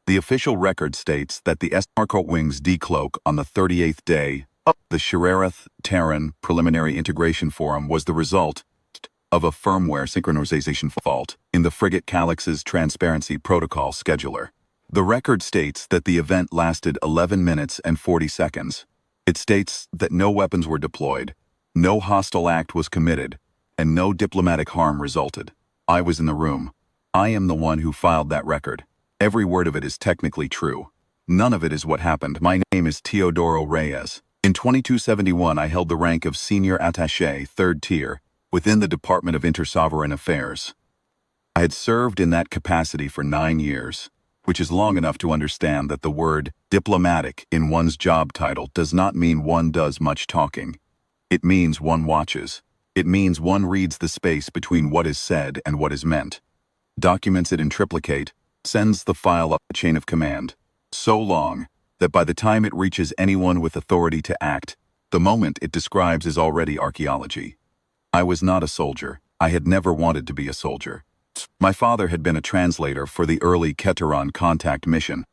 The official record states that the Esmarkot wings decloak on the 38th day. The Shirareth-Terran Preliminary Integration Forum was the result of a firmware synchronization fault in the frigate Calyx's transparency protocol scheduler. The record states that the event lasted 11 minutes and 40 seconds. It states that no weapons were deployed, no hostile act was committed, and no diplomatic harm resulted. I was in the room. I am the one who filed that record. Every word of it is technically true. None of it is what happened. My name is Teodoro Reyes. In 2271, I held the rank of Senior Attaché, 3rd tier, within the Department of Intersovereign Affairs. I had served in that capacity for 9 years, which is long enough to understand that the word diplomatic in one's job title does not mean one does much talking. It means one watches. It means one reads the space between what is said and what is meant, documents it in triplicate, sends the file up the chain of command, so long that by the time it reaches anyone with authority to act, the moment it describes is already archaeology. I was not a soldier. I had never wanted to be a soldier. My father had been a translator for the early Keteron contact mission,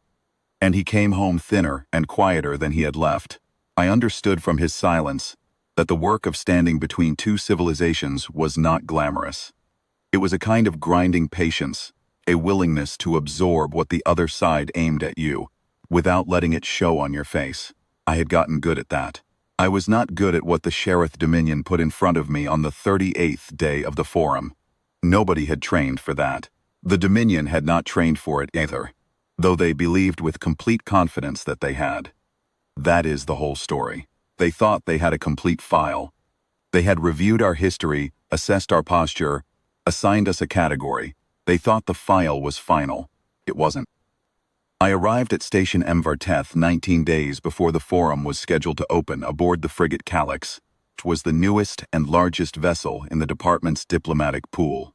and he came home thinner and quieter than he had left. I understood from his silence that the work of standing between two civilizations was not glamorous. It was a kind of grinding patience, a willingness to absorb what the other side aimed at you, without letting it show on your face. I had gotten good at that. I was not good at what the Sheriff Dominion put in front of me on the 38th day of the forum. Nobody had trained for that. The Dominion had not trained for it either, though they believed with complete confidence that they had. That is the whole story. They thought they had a complete file. They had reviewed our history, assessed our posture, assigned us a category. They thought the file was final. It wasn't. I arrived at Station Mvarteth 19 days before the forum was scheduled to open aboard the frigate Calyx, which was the newest and largest vessel in the department's diplomatic pool.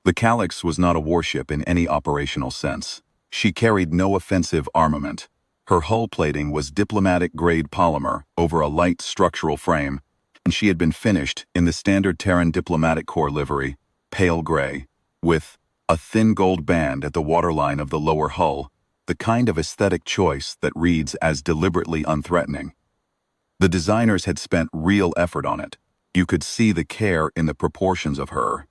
The Calyx was not a warship in any operational sense. She carried no offensive armament. Her hull plating was diplomatic-grade polymer over a light structural frame, and she had been finished in the standard Terran Diplomatic Corps livery, pale gray, with a thin gold band at the waterline of the lower hull, the kind of aesthetic choice that reads as deliberately unthreatening. The designers had spent real effort on it. You could see the care in the proportions of her,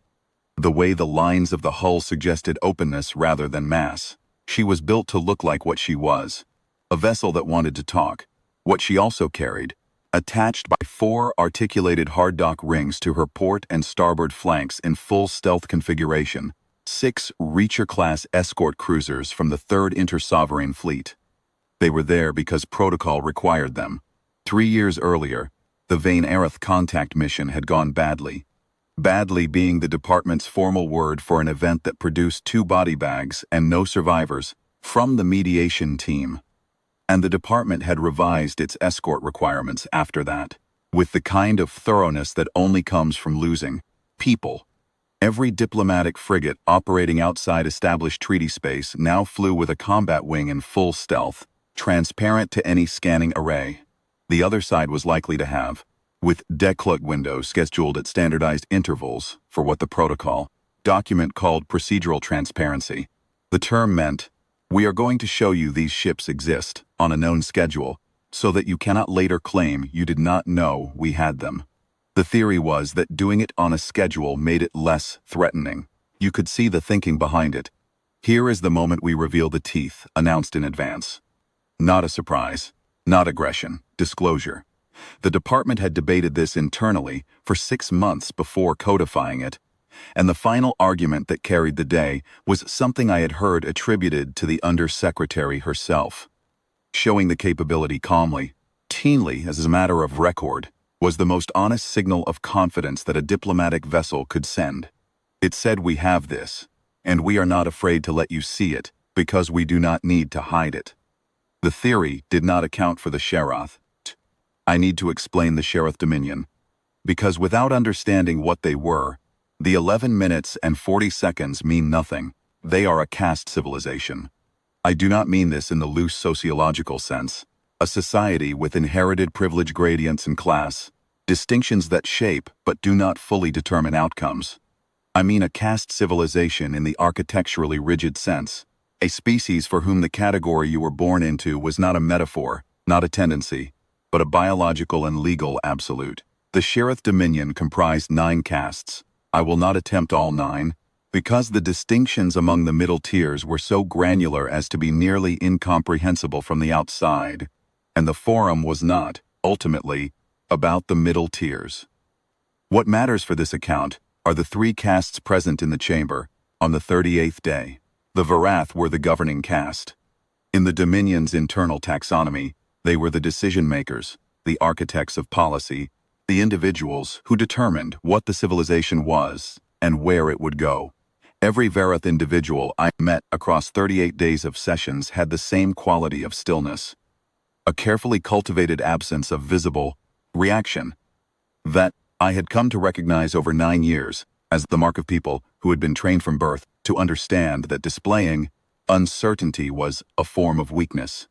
the way the lines of the hull suggested openness rather than mass. She was built to look like what she was, a vessel that wanted to talk. What she also carried, attached by 4 articulated hard dock rings to her port and starboard flanks in full stealth configuration, 6 Reacher-class escort cruisers from the 3rd Intersovereign Fleet. They were there because protocol required them. 3 years earlier, the Vane Aerith contact mission had gone badly. Badly being the department's formal word for an event that produced 2 body bags and no survivors from the mediation team. And the department had revised its escort requirements after that, with the kind of thoroughness that only comes from losing people. Every diplomatic frigate operating outside established treaty space now flew with a combat wing in full stealth, transparent to any scanning array. The other side was likely to have, with decloak windows scheduled at standardized intervals for what the protocol document called procedural transparency. The term meant, we are going to show you these ships exist on a known schedule so that you cannot later claim you did not know we had them. The theory was that doing it on a schedule made it less threatening. You could see the thinking behind it. Here is the moment we reveal the teeth, announced in advance. Not a surprise, not aggression, disclosure. The department had debated this internally for 6 months before codifying it, and the final argument that carried the day was something I had heard attributed to the Undersecretary herself. Showing the capability calmly, keenly as a matter of record, was the most honest signal of confidence that a diplomatic vessel could send. It said, we have this, and we are not afraid to let you see it, because we do not need to hide it. The theory did not account for the Sheriff. I need to explain the Sheriff Dominion, because without understanding what they were, the 11 minutes and 40 seconds mean nothing. They are a caste civilization. I do not mean this in the loose sociological sense. A society with inherited privilege gradients and class, distinctions that shape but do not fully determine outcomes. I mean a caste civilization in the architecturally rigid sense, A species for whom the category you were born into was not a metaphor, not a tendency, but a biological and legal absolute. The Sheriff Dominion comprised 9 castes. I will not attempt all 9, because the distinctions among the middle tiers were so granular as to be nearly incomprehensible from the outside, and the forum was not, ultimately, about the middle tiers. What matters for this account are the 3 castes present in the chamber on the 38th day. The Varath were the governing caste. In the Dominion's internal taxonomy, they were the decision-makers, the architects of policy, the individuals who determined what the civilization was and where it would go. Every Varath individual I met across 38 days of sessions had the same quality of stillness, a carefully cultivated absence of visible reaction that I had come to recognize over 9 years as the mark of people who had been trained from birth to understand that displaying uncertainty was a form of weakness.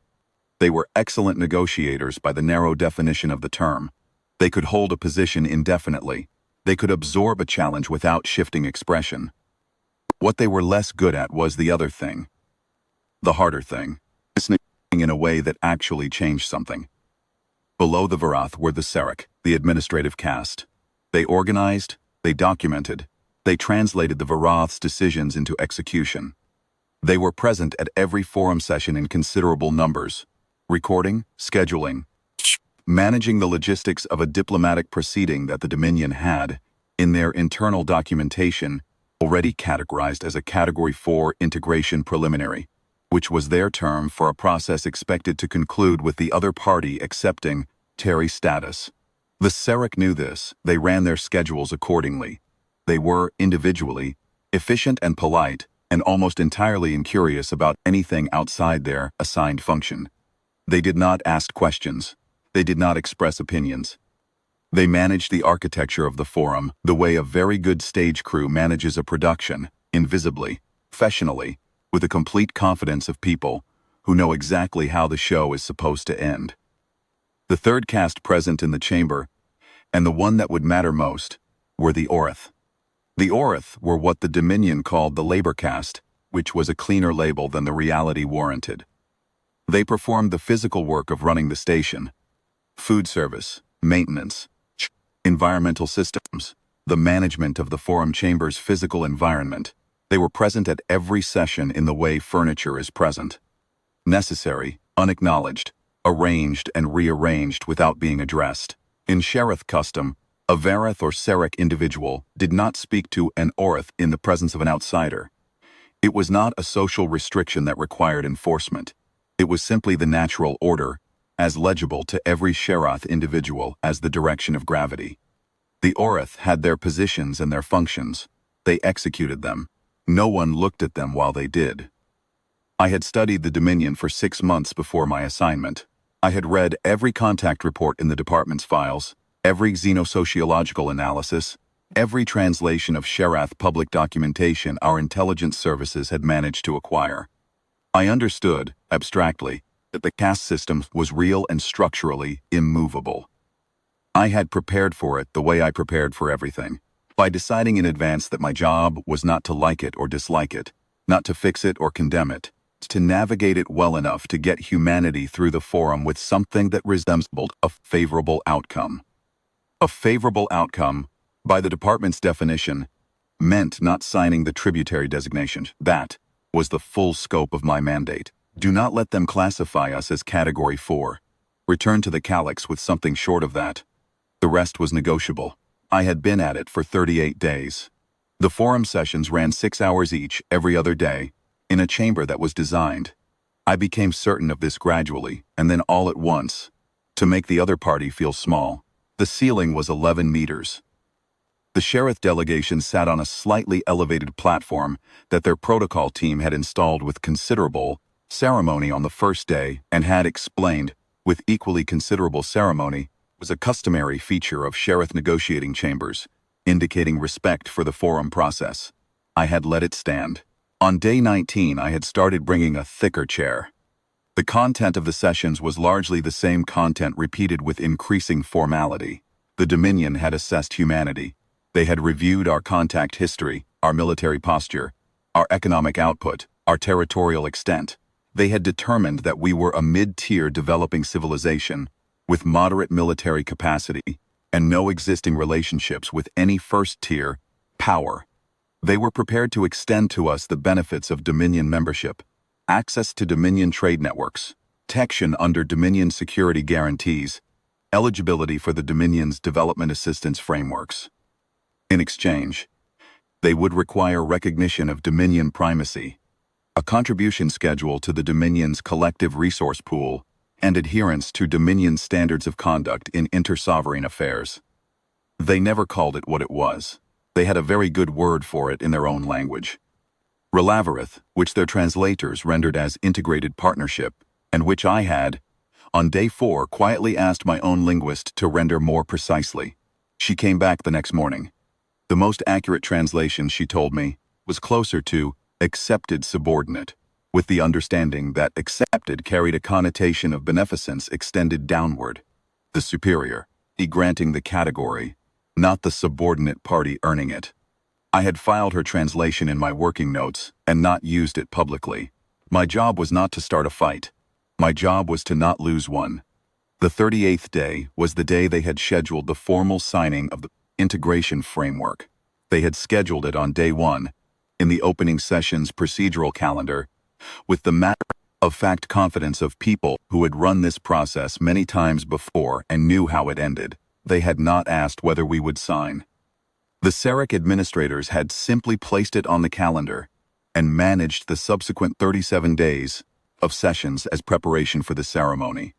They were excellent negotiators by the narrow definition of the term. They could hold a position indefinitely. They could absorb a challenge without shifting expression. What they were less good at was the other thing. The harder thing. Listening in a way that actually changed something. Below the Varath were the Serek, the administrative caste. They organized, they documented, they translated the Varath's decisions into execution. They were present at every forum session in considerable numbers, recording, scheduling, managing the logistics of a diplomatic proceeding that the Dominion had, in their internal documentation, already categorized as a Category 4 integration preliminary, which was their term for a process expected to conclude with the other party accepting Terry status. The Serek knew this. They ran their schedules accordingly. They were, individually, efficient and polite, and almost entirely incurious about anything outside their assigned function. They did not ask questions. They did not express opinions. They managed the architecture of the forum the way a very good stage crew manages a production, invisibly, professionally, with the complete confidence of people who know exactly how the show is supposed to end. The third caste present in the chamber, and the one that would matter most, were the Orith. The Orith were what the Dominion called the labor caste, which was a cleaner label than the reality warranted. They performed the physical work of running the station, food service, maintenance, environmental systems, the management of the forum chamber's physical environment. They were present at every session in the way furniture is present. Necessary, unacknowledged, arranged and rearranged without being addressed. In Sheriff custom, a Varath or Serek individual did not speak to an Orith in the presence of an outsider. It was not a social restriction that required enforcement. It was simply the natural order, as legible to every Sherath individual as the direction of gravity. The Orith had their positions and their functions. They executed them. No one looked at them while they did. I had studied the Dominion for 6 months before my assignment. I had read every contact report in the department's files, every xenosociological analysis, every translation of Sherath public documentation our intelligence services had managed to acquire. I understood, abstractly, that the caste system was real and structurally immovable. I had prepared for it the way I prepared for everything, by deciding in advance that my job was not to like it or dislike it, not to fix it or condemn it, to navigate it well enough to get humanity through the forum with something that resembled a favorable outcome. A favorable outcome, by the department's definition, meant not signing the tributary designation. That was the full scope of my mandate. Do not let them classify us as Category 4. Return to the Calyx with something short of that. The rest was negotiable. I had been at it for 38 days. The forum sessions ran 6 hours each, every other day, in a chamber that was designed. I became certain of this gradually, and then all at once, to make the other party feel small. The ceiling was 11 meters. The Sheriff delegation sat on a slightly elevated platform that their protocol team had installed with considerable ceremony on the first day and had explained, with equally considerable ceremony, was a customary feature of Sheriff negotiating chambers, indicating respect for the forum process. I had let it stand. On day 19, I had started bringing a thicker chair. The content of the sessions was largely the same content repeated with increasing formality. The Dominion had assessed humanity. They had reviewed our contact history, our military posture, our economic output, our territorial extent. They had determined that we were a mid-tier developing civilization with moderate military capacity and no existing relationships with any first-tier power. They were prepared to extend to us the benefits of Dominion membership, access to Dominion trade networks, protection under Dominion security guarantees, eligibility for the Dominion's development assistance frameworks. In exchange, they would require recognition of Dominion primacy, a contribution schedule to the Dominion's collective resource pool, and adherence to Dominion standards of conduct in inter-sovereign affairs. They never called it what it was. They had a very good word for it in their own language. Relavarith, which their translators rendered as integrated partnership, and which I had, on day 4, quietly asked my own linguist to render more precisely. She came back the next morning. The most accurate translation, she told me, was closer to accepted subordinate, with the understanding that accepted carried a connotation of beneficence extended downward. The superior, he granting the category, not the subordinate party earning it. I had filed her translation in my working notes and not used it publicly. My job was not to start a fight. My job was to not lose one. The 38th day was the day they had scheduled the formal signing of the integration framework. They had scheduled it on day 1, in the opening session's procedural calendar, with the matter-of-fact confidence of people who had run this process many times before and knew how it ended. They had not asked whether we would sign. The Sarek administrators had simply placed it on the calendar and managed the subsequent 37 days of sessions as preparation for the ceremony.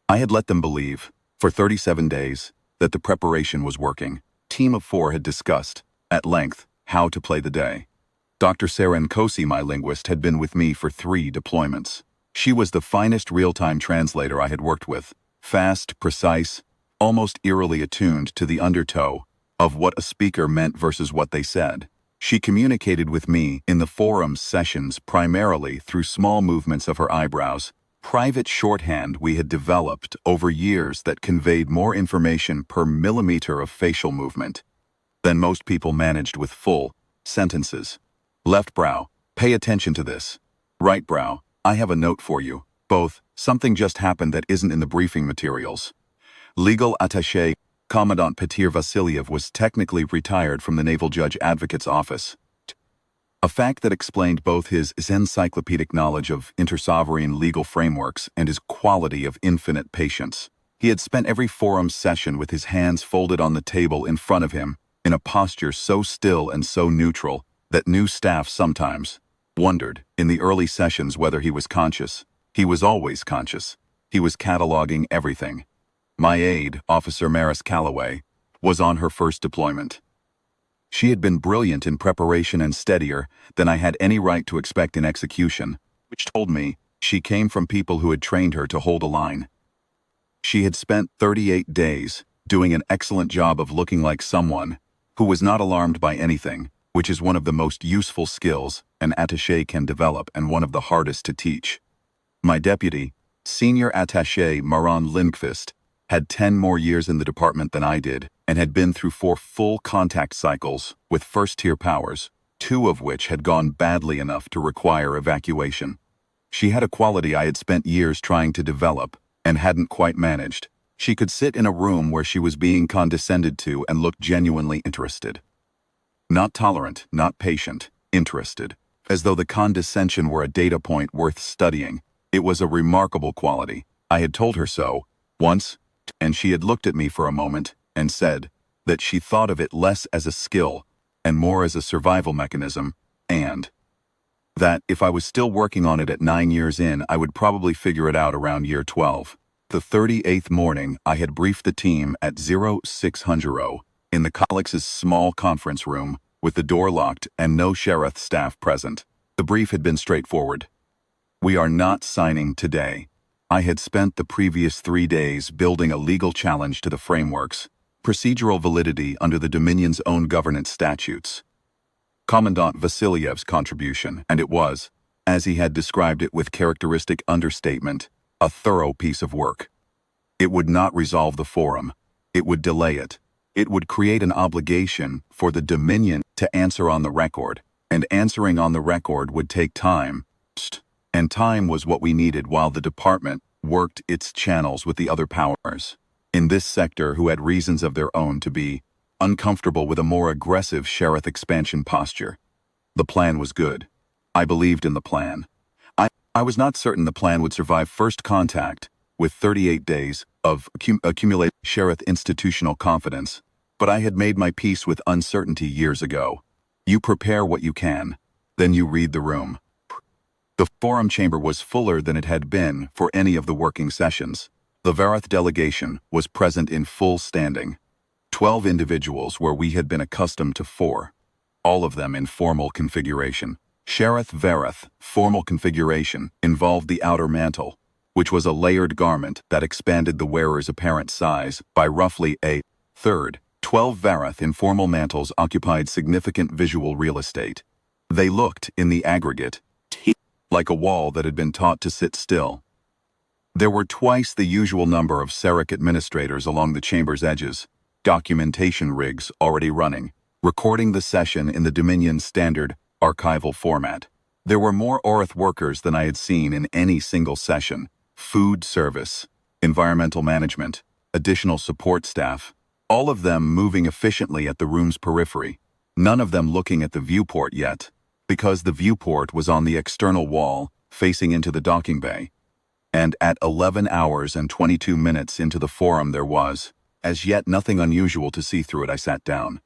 I had let them believe, for 37 days, that the preparation was working. Team of 4 had discussed, at length, how to play the day. Dr. Saren Kosi, my linguist, had been with me for 3 deployments. She was the finest real-time translator I had worked with, fast, precise, almost eerily attuned to the undertow of what a speaker meant versus what they said. She communicated with me in the forum sessions primarily through small movements of her eyebrows, private shorthand we had developed over years that conveyed more information per millimeter of facial movement than most people managed with full sentences. Left brow, pay attention to this. Right brow, I have a note for you. Both, something just happened that isn't in the briefing materials. Legal attaché Commandant Petir Vasiliev was technically retired from the Naval Judge Advocate's office. A fact that explained both his encyclopedic knowledge of inter-sovereign legal frameworks and his quality of infinite patience. He had spent every forum session with his hands folded on the table in front of him, in a posture so still and so neutral that new staff sometimes wondered, in the early sessions, whether he was conscious. He was always conscious. He was cataloging everything. My aide, Officer Maris Calloway, was on her first deployment. She had been brilliant in preparation and steadier than I had any right to expect in execution, which told me she came from people who had trained her to hold a line. She had spent 38 days doing an excellent job of looking like someone who was not alarmed by anything, which is one of the most useful skills an attaché can develop and one of the hardest to teach. My deputy, Senior Attaché Maron Lindqvist, had 10 more years in the department than I did, and had been through 4 full contact cycles with first-tier powers, 2 of which had gone badly enough to require evacuation. She had a quality I had spent years trying to develop, and hadn't quite managed. She could sit in a room where she was being condescended to and look genuinely interested. Not tolerant, not patient, interested. As though the condescension were a data point worth studying. It was a remarkable quality. I had told her so, once, and she had looked at me for a moment and said that she thought of it less as a skill and more as a survival mechanism, and that if I was still working on it at 9 years in, I would probably figure it out around year 12. The 38th morning, I had briefed the team at 0600 in the Calyx's small conference room with the door locked and no sheriff staff present. The brief had been straightforward. We are not signing today. I had spent the previous 3 days building a legal challenge to the frameworks, procedural validity under the Dominion's own governance statutes. Commandant Vasiliev's contribution, and it was, as he had described it with characteristic understatement, a thorough piece of work. It would not resolve the forum. It would delay it. It would create an obligation for the Dominion to answer on the record, and answering on the record would take time. And time was what we needed while the department worked its channels with the other powers in this sector who had reasons of their own to be uncomfortable with a more aggressive Sheriff expansion posture. The plan was good. I believed in the plan. I was not certain the plan would survive first contact with 38 days of accumulated Sheriff institutional confidence, but I had made my peace with uncertainty years ago. You prepare what you can, then you read the room. The forum chamber was fuller than it had been for any of the working sessions. The Vareth delegation was present in full standing. 12 individuals where we had been accustomed to 4. All of them in formal configuration. Sheriff Vareth formal configuration involved the outer mantle, which was a layered garment that expanded the wearer's apparent size by roughly a third. 12 Vareth informal mantles occupied significant visual real estate. They looked, in the aggregate, like a wall that had been taught to sit still. There were twice the usual number of Seric administrators along the chamber's edges, documentation rigs already running, recording the session in the Dominion's standard archival format. There were more Orith workers than I had seen in any single session: food service, environmental management, additional support staff, all of them moving efficiently at the room's periphery, none of them looking at the viewport yet, because the viewport was on the external wall, facing into the docking bay. And at 11 hours and 22 minutes into the forum there was, as yet, nothing unusual to see through it. I sat down.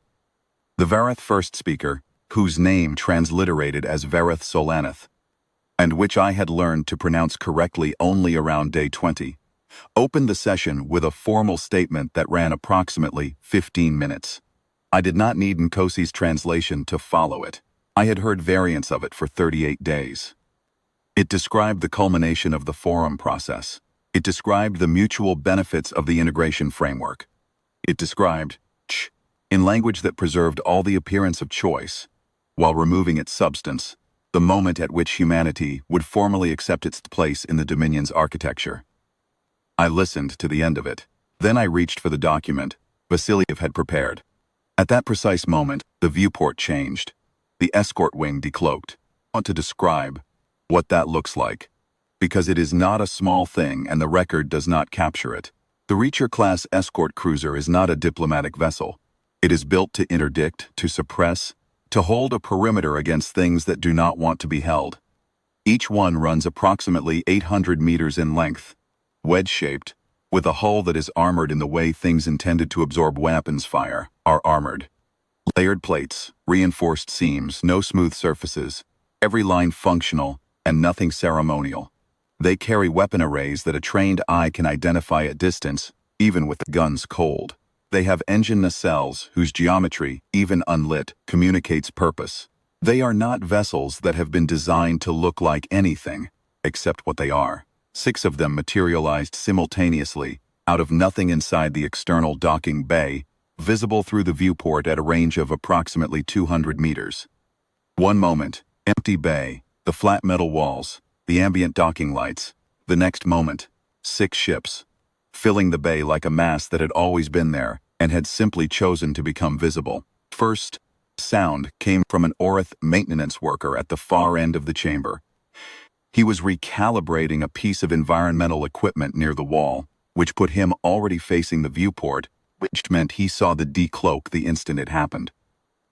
The Vareth first speaker, whose name transliterated as Vareth Solaneth, and which I had learned to pronounce correctly only around day 20, opened the session with a formal statement that ran approximately 15 minutes. I did not need Nkosi's translation to follow it. I had heard variants of it for 38 days. It described the culmination of the forum process. It described the mutual benefits of the integration framework. It described, in language that preserved all the appearance of choice, while removing its substance, the moment at which humanity would formally accept its place in the Dominion's architecture. I listened to the end of it. Then I reached for the document Vasiliev had prepared. At that precise moment, the viewport changed. The escort wing decloaked. I want to describe what that looks like, because it is not a small thing and the record does not capture it. The Reacher-class escort cruiser is not a diplomatic vessel. It is built to interdict, to suppress, to hold a perimeter against things that do not want to be held. Each one runs approximately 800 meters in length, wedge-shaped, with a hull that is armored in the way things intended to absorb weapons fire are armored. Layered plates, reinforced seams, no smooth surfaces, every line functional, and nothing ceremonial. They carry weapon arrays that a trained eye can identify at distance, even with the guns cold. They have engine nacelles whose geometry, even unlit, communicates purpose. They are not vessels that have been designed to look like anything, except what they are. 6 of them materialized simultaneously, out of nothing inside the external docking bay, visible through the viewport at a range of approximately 200 meters. One moment, empty bay, the flat metal walls, the ambient docking lights. The next moment, 6 ships, filling the bay like a mass that had always been there and had simply chosen to become visible. First, sound came from an Orith maintenance worker at the far end of the chamber. He was recalibrating a piece of environmental equipment near the wall, which put him already facing the viewport, which meant he saw the decloak the instant it happened.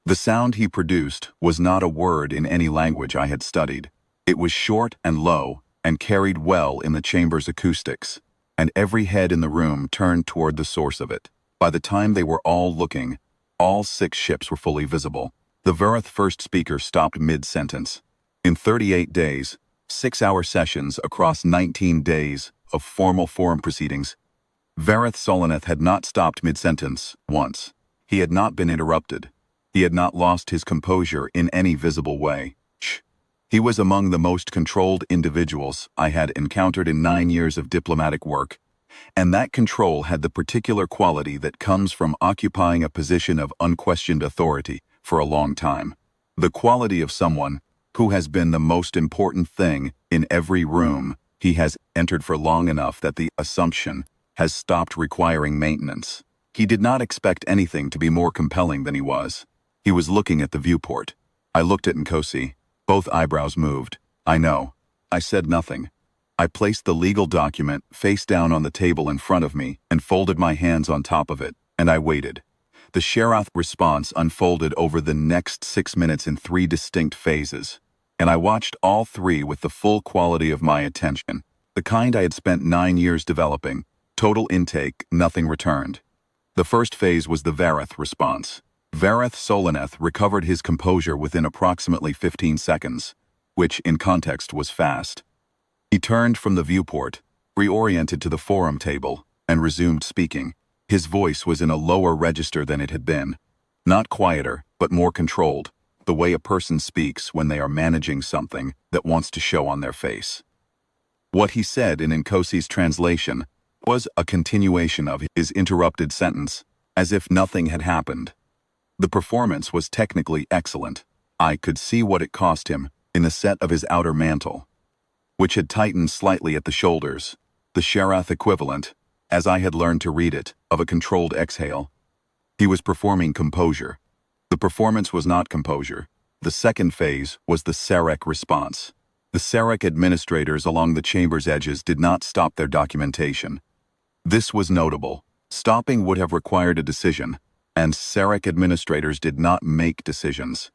The sound he produced was not a word in any language I had studied. It was short and low, and carried well in the chamber's acoustics, and every head in the room turned toward the source of it. By the time they were all looking, all 6 ships were fully visible. The Vareth first speaker stopped mid-sentence. In 38 days, 6-hour sessions across 19 days of formal forum proceedings, Vareth Solaneth had not stopped mid-sentence once. He had not been interrupted. He had not lost his composure in any visible way. He was among the most controlled individuals I had encountered in 9 years of diplomatic work, and that control had the particular quality that comes from occupying a position of unquestioned authority for a long time. The quality of someone who has been the most important thing in every room he has entered for long enough that the assumption has stopped requiring maintenance. He did not expect anything to be more compelling than he was. He was looking at the viewport. I looked at Nkosi. Both eyebrows moved. I know. I said nothing. I placed the legal document face down on the table in front of me and folded my hands on top of it, and I waited. The Sheriff response unfolded over the next 6 minutes in 3 distinct phases, and I watched all 3 with the full quality of my attention, the kind I had spent 9 years developing. Total intake, nothing returned. The first phase was the Vareth response. Vareth Solaneth recovered his composure within approximately 15 seconds, which, in context, was fast. He turned from the viewport, reoriented to the forum table, and resumed speaking. His voice was in a lower register than it had been. Not quieter, but more controlled, the way a person speaks when they are managing something that wants to show on their face. What he said in Nkosi's translation was a continuation of his interrupted sentence, as if nothing had happened. The performance was technically excellent. I could see what it cost him in the set of his outer mantle, which had tightened slightly at the shoulders, the Sherath equivalent, as I had learned to read it, of a controlled exhale. He was performing composure. The performance was not composure. The second phase was the Sarek response. The Sarek administrators along the chamber's edges did not stop their documentation. This was notable. Stopping would have required a decision, and Sarek administrators did not make decisions.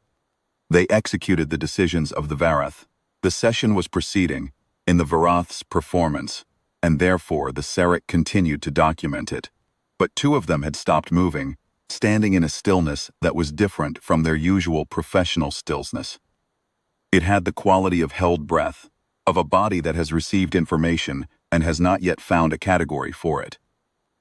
They executed the decisions of the Vareth. The session was proceeding in the Varath's performance, and therefore the Sarek continued to document it. But 2 of them had stopped moving, standing in a stillness that was different from their usual professional stillness. It had the quality of held breath, of a body that has received information and has not yet found a category for it.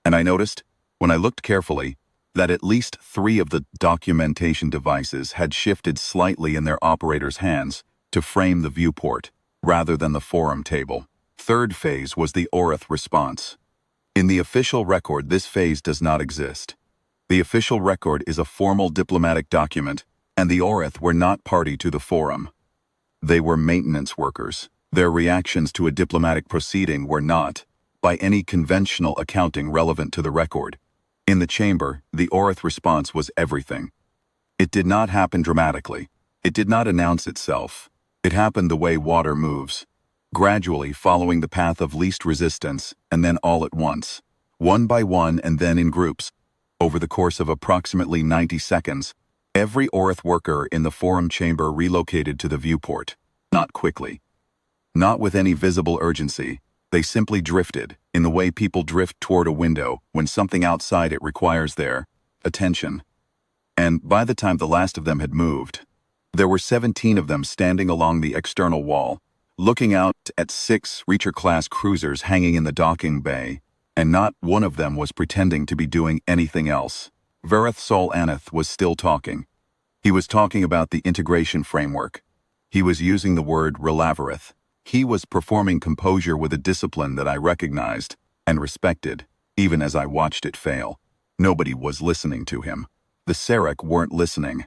And I noticed, when I looked carefully, that at least 3 of the documentation devices had shifted slightly in their operators' hands to frame the viewport, rather than the forum table. Third phase was the Orith response. In the official record, this phase does not exist. The official record is a formal diplomatic document, and the Orith were not party to the forum. They were maintenance workers. Their reactions to a diplomatic proceeding were not, by any conventional accounting, relevant to the record. In the chamber, the Orith response was everything. It did not happen dramatically. It did not announce itself. It happened the way water moves, gradually following the path of least resistance, and then all at once, one by one and then in groups. Over the course of approximately 90 seconds, every Orith worker in the forum chamber relocated to the viewport. Not quickly. Not with any visible urgency. They simply drifted, in the way people drift toward a window when something outside it requires their attention. And by the time the last of them had moved, there were 17 of them standing along the external wall, looking out at 6 Reacher-class cruisers hanging in the docking bay, and not one of them was pretending to be doing anything else. Vareth Sol Aneth was still talking. He was talking about the integration framework. He was using the word Relavareth. He was performing composure with a discipline that I recognized and respected, even as I watched it fail. Nobody was listening to him. The Sarek weren't listening.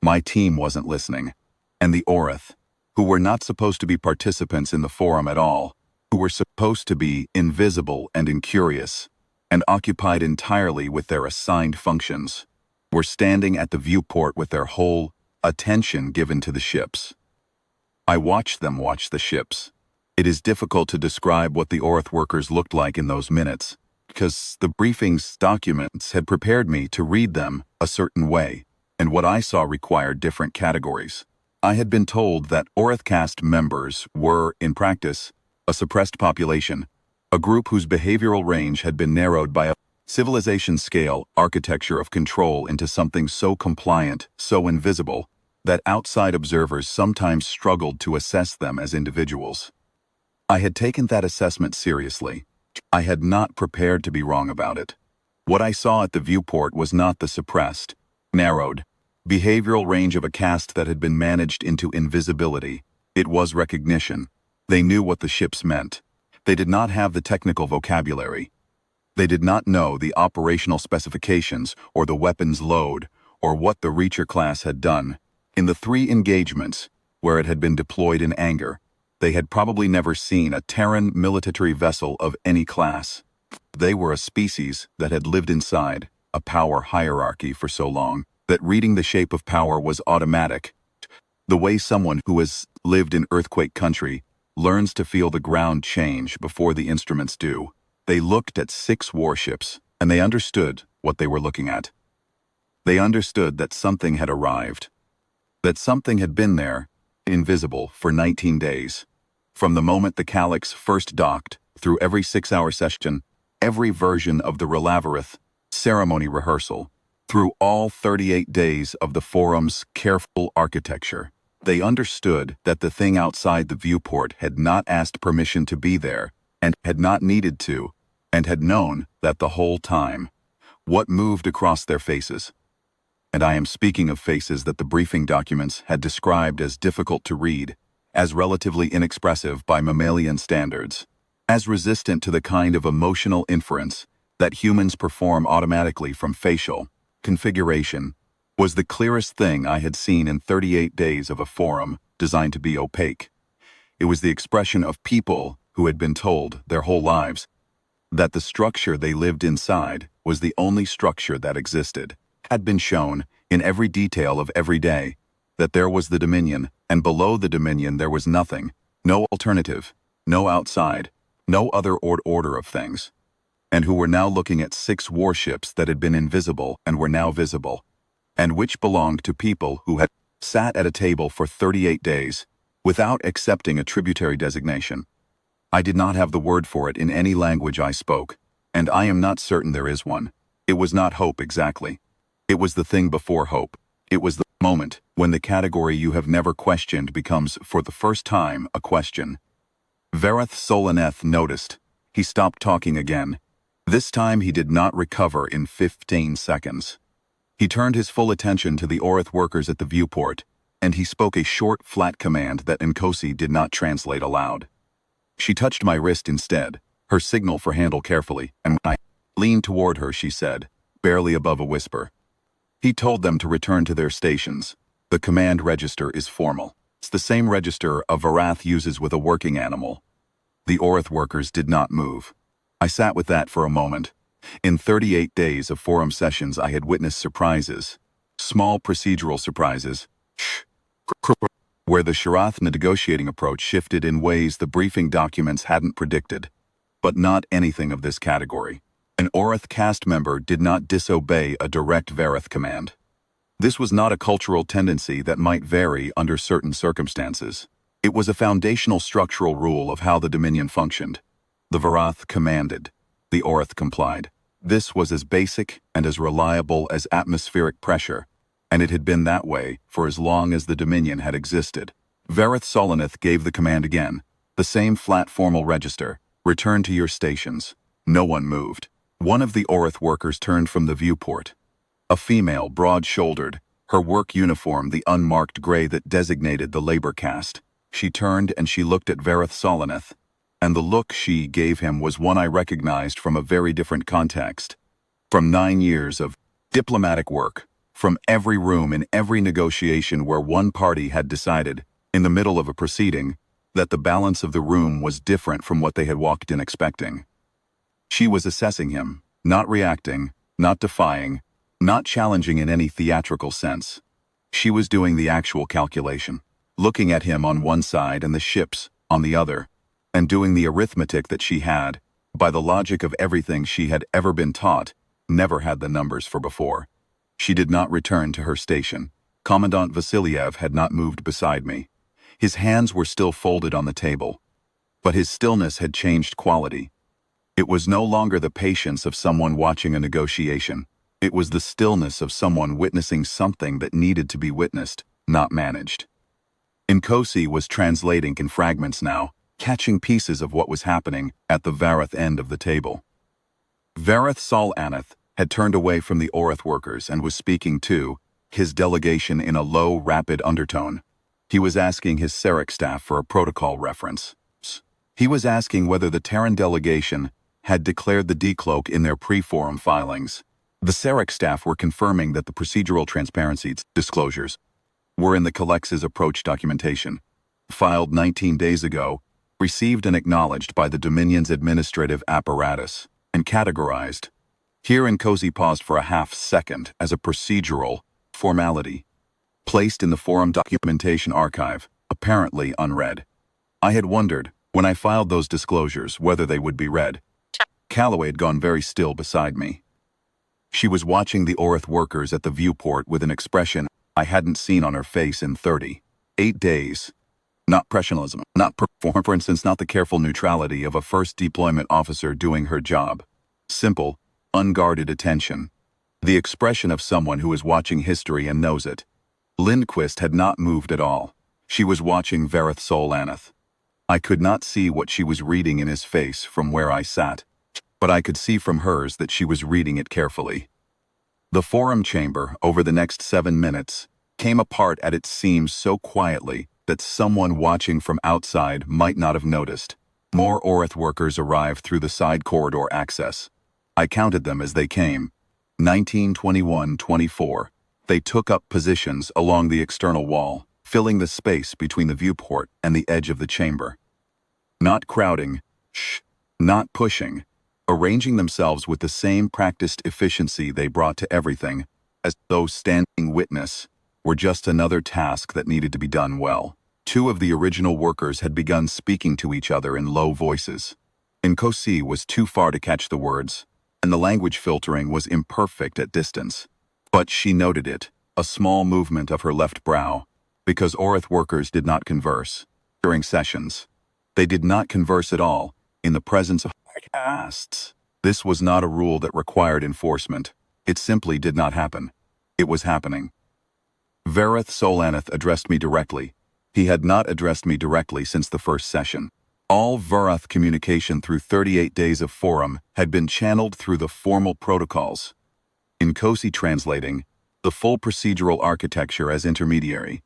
My team wasn't listening. And the Orith, who were not supposed to be participants in the forum at all, who were supposed to be invisible and incurious, and occupied entirely with their assigned functions, were standing at the viewport with their whole attention given to the ships. I watched them watch the ships. It is difficult to describe what the Orith workers looked like in those minutes, because the briefing's documents had prepared me to read them a certain way, and what I saw required different categories. I had been told that Orith caste members were, in practice, a suppressed population, a group whose behavioral range had been narrowed by a civilization-scale architecture of control into something so compliant, so invisible, that outside observers sometimes struggled to assess them as individuals. I had taken that assessment seriously. I had not prepared to be wrong about it. What I saw at the viewport was not the suppressed, narrowed, behavioral range of a caste that had been managed into invisibility. It was recognition. They knew what the ships meant. They did not have the technical vocabulary. They did not know the operational specifications or the weapons load or what the Reacher class had done. In the 3 engagements, where it had been deployed in anger, they had probably never seen a Terran military vessel of any class. They were a species that had lived inside a power hierarchy for so long that reading the shape of power was automatic. The way someone who has lived in earthquake country learns to feel the ground change before the instruments do. They looked at 6 warships, and they understood what they were looking at. They understood that something had arrived, that something had been there, invisible, for 19 days. From the moment the Calyx first docked, through every 6-hour session, every version of the Relavarith ceremony rehearsal, through all 38 days of the forum's careful architecture, they understood that the thing outside the viewport had not asked permission to be there, and had not needed to, and had known that the whole time. What moved across their faces? And I am speaking of faces that the briefing documents had described as difficult to read, as relatively inexpressive by mammalian standards, as resistant to the kind of emotional inference that humans perform automatically from facial configuration, was the clearest thing I had seen in 38 days of a forum designed to be opaque. It was the expression of people who had been told their whole lives that the structure they lived inside was the only structure that existed, had been shown in every detail of every day, that there was the Dominion, and below the Dominion there was nothing, no alternative, no outside, no other order of things, and who were now looking at 6 warships that had been invisible and were now visible, and which belonged to people who had sat at a table for 38 days without accepting a tributary designation. I did not have the word for it in any language I spoke, and I am not certain there is one. It was not hope exactly. It was the thing before hope. It was the moment when the category you have never questioned becomes, for the first time, a question. Vareth Solaneth noticed. He stopped talking again. This time he did not recover in 15 seconds. He turned his full attention to the Orith workers at the viewport, and he spoke a short, flat command that Nkosi did not translate aloud. She touched my wrist instead, her signal for handle carefully, and when I leaned toward her, she said, barely above a whisper, "He told them to return to their stations. The command register is formal. It's the same register a Varath uses with a working animal." The Orith workers did not move. I sat with that for a moment. In 38 days of forum sessions I had witnessed surprises, small procedural surprises, where the Sharath negotiating approach shifted in ways the briefing documents hadn't predicted, but not anything of this category. An Orith cast member did not disobey a direct Vareth command. This was not a cultural tendency that might vary under certain circumstances. It was a foundational structural rule of how the Dominion functioned. The Varath commanded. The Orith complied. This was as basic and as reliable as atmospheric pressure, and it had been that way for as long as the Dominion had existed. Vareth Solaneth gave the command again, the same flat formal register, "Return to your stations." No one moved. One of the Orith workers turned from the viewport. A female, broad-shouldered, her work uniform the unmarked gray that designated the labor caste. She turned and she looked at Vareth Solaneth, and the look she gave him was one I recognized from a very different context. From 9 years of diplomatic work, from every room in every negotiation where one party had decided, in the middle of a proceeding, that the balance of the room was different from what they had walked in expecting. She was assessing him, not reacting, not defying, not challenging in any theatrical sense. She was doing the actual calculation, looking at him on one side and the ships on the other, and doing the arithmetic that she had, by the logic of everything she had ever been taught, never had the numbers for before. She did not return to her station. Commandant Vasiliev had not moved beside me. His hands were still folded on the table, but his stillness had changed quality. It was no longer the patience of someone watching a negotiation. It was the stillness of someone witnessing something that needed to be witnessed, not managed. Nkosi was translating in fragments now, catching pieces of what was happening at the Vareth end of the table. Vareth Solaneth had turned away from the Orith workers and was speaking to his delegation in a low, rapid undertone. He was asking his Sarek staff for a protocol reference. He was asking whether the Terran delegation had declared the decloak in their pre-forum filings. The Sarek staff were confirming that the procedural transparency disclosures were in the Calyx's approach documentation, filed 19 days ago, received and acknowledged by the Dominion's administrative apparatus, and categorized. Here Nkosi paused for a half second as a procedural formality. placed in the forum documentation archive, apparently unread. I had wondered, when I filed those disclosures, whether they would be read. Calloway had gone very still beside me. She was watching the Orith workers at the viewport with an expression I hadn't seen on her face in 38 days. Not professionalism, not for instance, not the careful neutrality of a first deployment officer doing her job. Simple, unguarded attention. The expression of someone who is watching history and knows it. Lindquist had not moved at all. She was watching Vareth Solaneth. I could not see what she was reading in his face from where I sat, but I could see from hers that she was reading it carefully. The forum chamber, over the next 7 minutes, came apart at its seams so quietly that someone watching from outside might not have noticed. More Orith workers arrived through the side corridor access. I counted them as they came. 19, 21, 24. They took up positions along the external wall, filling the space between the viewport and the edge of the chamber. Not crowding, not pushing, arranging themselves with the same practiced efficiency they brought to everything, as though standing witness were just another task that needed to be done well. 2 of the original workers had begun speaking to each other in low voices. Nkosi was too far to catch the words, and the language filtering was imperfect at distance. But she noted it, a small movement of her left brow, because Orith workers did not converse during sessions. They did not converse at all in the presence of castes. This was not a rule that required enforcement. It simply did not happen. It was happening. Vareth Solaneth addressed me directly. He had not addressed me directly since the first session. All Varath communication through 38 days of forum had been channeled through the formal protocols. Nkosi translating the full procedural architecture as intermediary.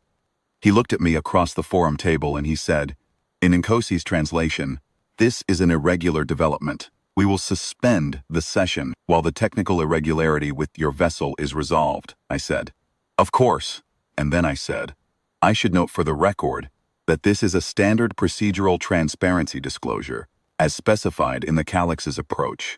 He looked at me across the forum table and he said, in Nkosi's translation, "This is an irregular development. We will suspend the session while the technical irregularity with your vessel is resolved," I said. Of course. And then I said, I should note for the record that this is a standard procedural transparency disclosure, as specified in the Calyx's approach.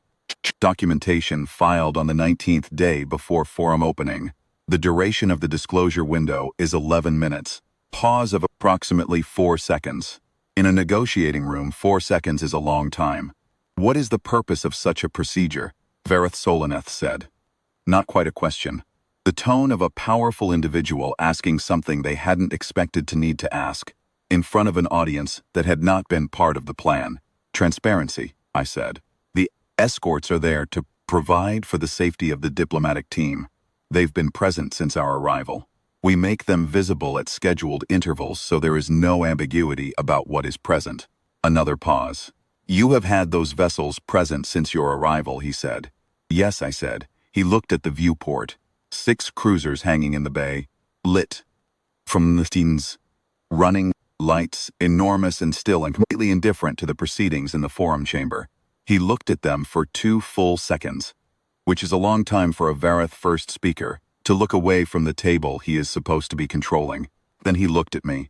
Documentation filed on the 19th day before forum opening. The duration of the disclosure window is 11 minutes. Pause of approximately 4 seconds. In a negotiating room, 4 seconds is a long time. What is the purpose of such a procedure? Vareth Solaneth said. Not quite a question. The tone of a powerful individual asking something they hadn't expected to need to ask, in front of an audience that had not been part of the plan. Transparency, I said. The escorts are there to provide for the safety of the diplomatic team. They've been present since our arrival. We make them visible at scheduled intervals so there is no ambiguity about what is present. Another pause. You have had those vessels present since your arrival, he said. Yes, I said. He looked at the viewport. 6 cruisers hanging in the bay, lit from the scenes, running lights, enormous and still and completely indifferent to the proceedings in the forum chamber. He looked at them for 2 full seconds, which is a long time for a Vareth first speaker to look away from the table he is supposed to be controlling. Then he looked at me.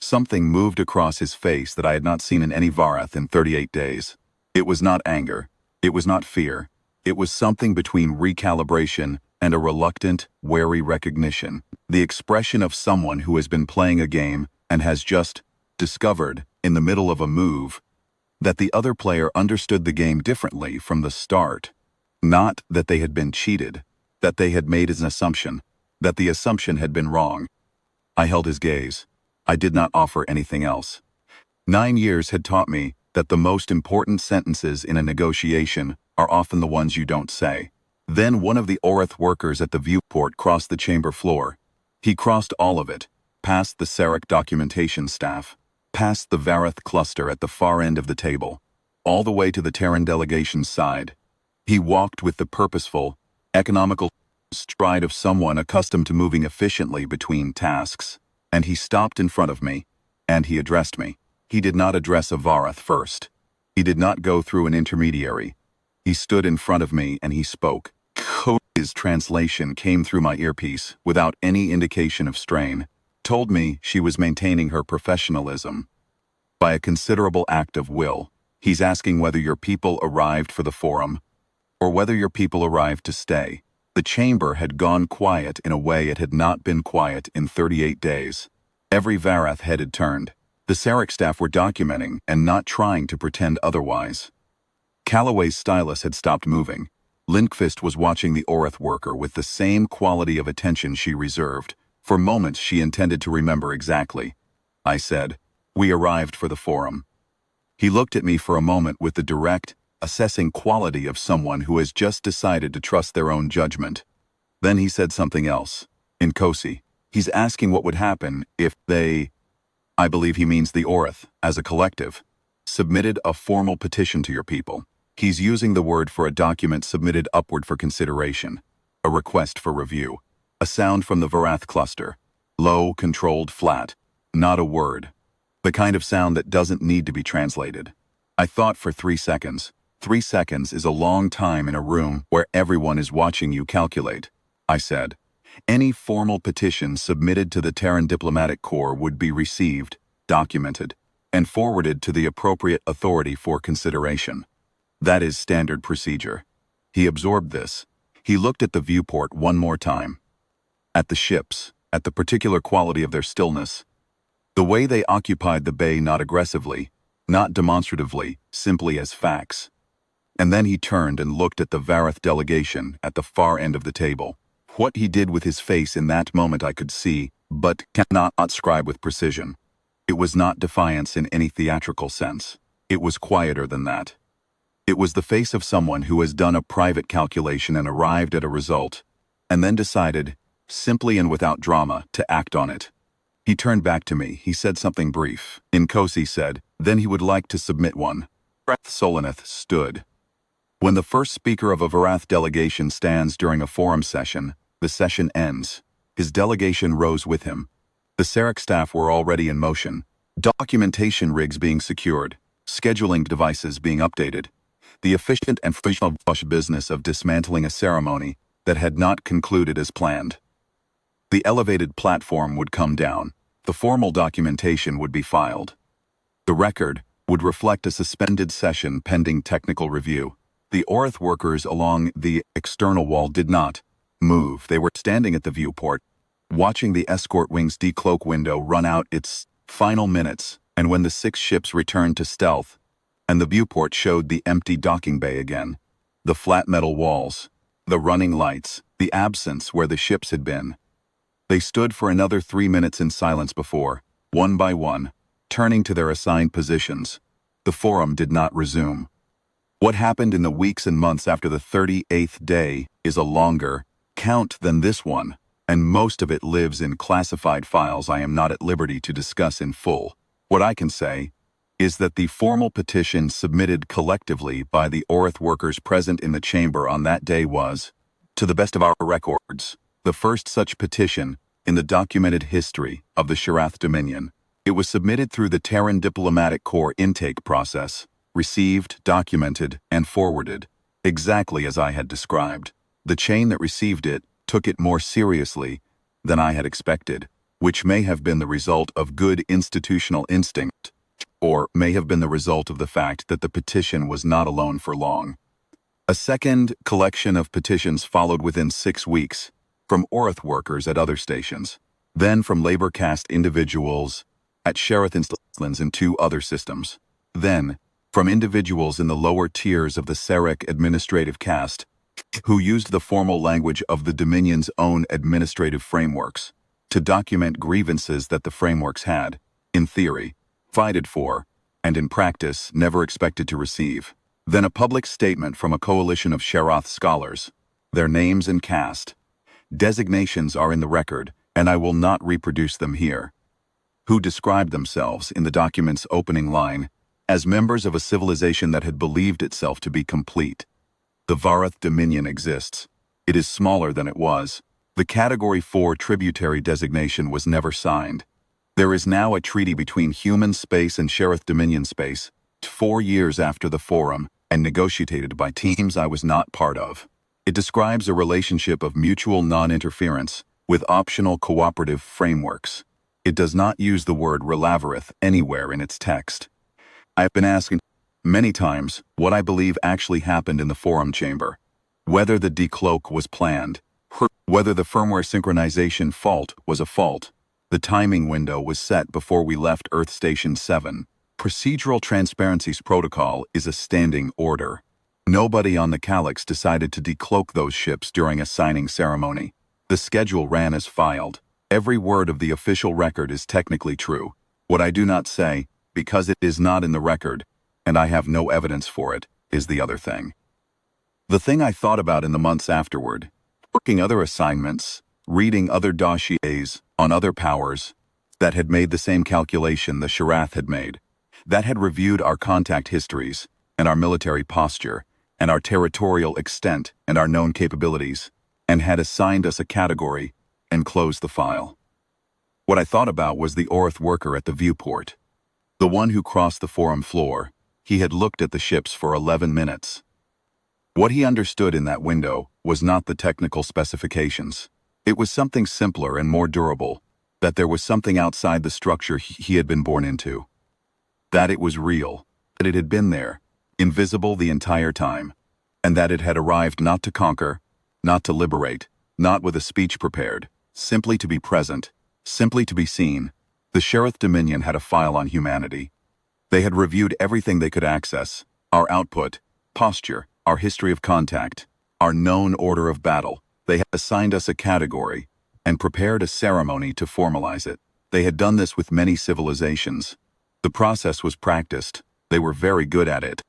Something moved across his face that I had not seen in any Vareth in 38 days. It was not anger. It was not fear. It was something between recalibration and a reluctant, wary recognition. The expression of someone who has been playing a game and has just discovered, in the middle of a move, that the other player understood the game differently from the start. Not that they had been cheated, that they had made an assumption, that the assumption had been wrong. I held his gaze. I did not offer anything else. 9 years had taught me that the most important sentences in a negotiation are often the ones you don't say. Then one of the Orith workers at the viewport crossed the chamber floor. He crossed all of it, past the Sarek documentation staff, past the Vareth cluster at the far end of the table, all the way to the Terran delegation's side. He walked with the purposeful, economical stride of someone accustomed to moving efficiently between tasks, and he stopped in front of me, and he addressed me. He did not address a Vareth first. He did not go through an intermediary. He stood in front of me and he spoke. His translation came through my earpiece without any indication of strain, told me she was maintaining her professionalism. By a considerable act of will, he's asking whether your people arrived for the forum, or whether your people arrived to stay. The chamber had gone quiet in a way it had not been quiet in 38 days. Every Varath head had turned. The Sarek staff were documenting and not trying to pretend otherwise. Calloway's stylus had stopped moving. Lindqvist was watching the Orith worker with the same quality of attention she reserved. For moments she intended to remember exactly. I said, "We arrived for the forum." He looked at me for a moment with the direct, assessing quality of someone who has just decided to trust their own judgment. Then he said something else. In Kosi, he's asking what would happen if they, I believe he means the Orith, as a collective, submitted a formal petition to your people. He's using the word for a document submitted upward for consideration, a request for review, a sound from the Varath cluster, low, controlled, flat, not a word, the kind of sound that doesn't need to be translated. I thought for 3 seconds. 3 seconds is a long time in a room where everyone is watching you calculate. I said, any formal petition submitted to the Terran Diplomatic Corps would be received, documented, and forwarded to the appropriate authority for consideration. That is standard procedure. He absorbed this. He looked at the viewport one more time. At the ships, at the particular quality of their stillness. The way they occupied the bay, not aggressively, not demonstratively, simply as facts. And then he turned and looked at the Varath delegation at the far end of the table. What he did with his face in that moment I could see, but cannot ascribe with precision. It was not defiance in any theatrical sense. It was quieter than that. It was the face of someone who has done a private calculation and arrived at a result, and then decided, simply and without drama, to act on it. He turned back to me. He said something brief. Inkosi said, then he would like to submit one. Solaneth stood. When the first speaker of a Varath delegation stands during a forum session, the session ends. His delegation rose with him. The Sarek staff were already in motion. Documentation rigs being secured. Scheduling devices being updated. The efficient and professional business of dismantling a ceremony that had not concluded as planned. The elevated platform would come down. The formal documentation would be filed. The record would reflect a suspended session pending technical review. The Orith workers along the external wall did not move. They were standing at the viewport, watching the escort wing's decloak window run out its final minutes, and when the 6 ships returned to stealth, and the viewport showed the empty docking bay again, the flat metal walls, the running lights, the absence where the ships had been. They stood for another 3 minutes in silence before, one by one, turning to their assigned positions. The forum did not resume. What happened in the weeks and months after the 38th day is a longer count than this one, and most of it lives in classified files I am not at liberty to discuss in full. What I can say is that the formal petition submitted collectively by the Orith workers present in the chamber on that day was, to the best of our records, the first such petition in the documented history of the Sharath Dominion. It was submitted through the Terran Diplomatic Corps intake process, received, documented, and forwarded, exactly as I had described. The chain that received it took it more seriously than I had expected, which may have been the result of good institutional instinct, or may have been the result of the fact that the petition was not alone for long. A second collection of petitions followed within 6 weeks, from Orith workers at other stations, then from labor caste individuals at Sharath installations and 2 other systems, then from individuals in the lower tiers of the Sarek administrative caste who used the formal language of the Dominion's own administrative frameworks to document grievances that the frameworks had, in theory, fighted for, and in practice never expected to receive. Then a public statement from a coalition of Sharath scholars, their names and caste. Designations are in the record, and I will not reproduce them here, who described themselves in the document's opening line as members of a civilization that had believed itself to be complete. The Varath Dominion exists. It is smaller than it was. The Category 4 tributary designation was never signed. There is now a treaty between human space and Sharath Dominion space, 4 years after the forum, and negotiated by teams I was not part of. It describes a relationship of mutual non-interference with optional cooperative frameworks. It does not use the word Relavarith anywhere in its text. I have been asking many times what I believe actually happened in the forum chamber. Whether the decloak was planned, whether the firmware synchronization fault was a fault, the timing window was set before we left Earth Station 7. Procedural Transparency's protocol is a standing order. Nobody on the Calyx decided to decloak those ships during a signing ceremony. The schedule ran as filed. Every word of the official record is technically true. What I do not say, because it is not in the record, and I have no evidence for it, is the other thing. The thing I thought about in the months afterward, working other assignments, reading other dossiers on other powers that had made the same calculation the Sharath had made, that had reviewed our contact histories and our military posture and our territorial extent and our known capabilities, and had assigned us a category and closed the file. What I thought about was the Orth worker at the viewport, the one who crossed the forum floor. He had looked at the ships for 11 minutes. What he understood in that window was not the technical specifications. It was something simpler and more durable, that there was something outside the structure he had been born into. That it was real, that it had been there, invisible the entire time, and that it had arrived not to conquer, not to liberate, not with a speech prepared, simply to be present, simply to be seen. The Sharath Dominion had a file on humanity. They had reviewed everything they could access, our output, posture, our history of contact, our known order of battle. They had assigned us a category and prepared a ceremony to formalize it. They had done this with many civilizations. The process was practiced. They were very good at it.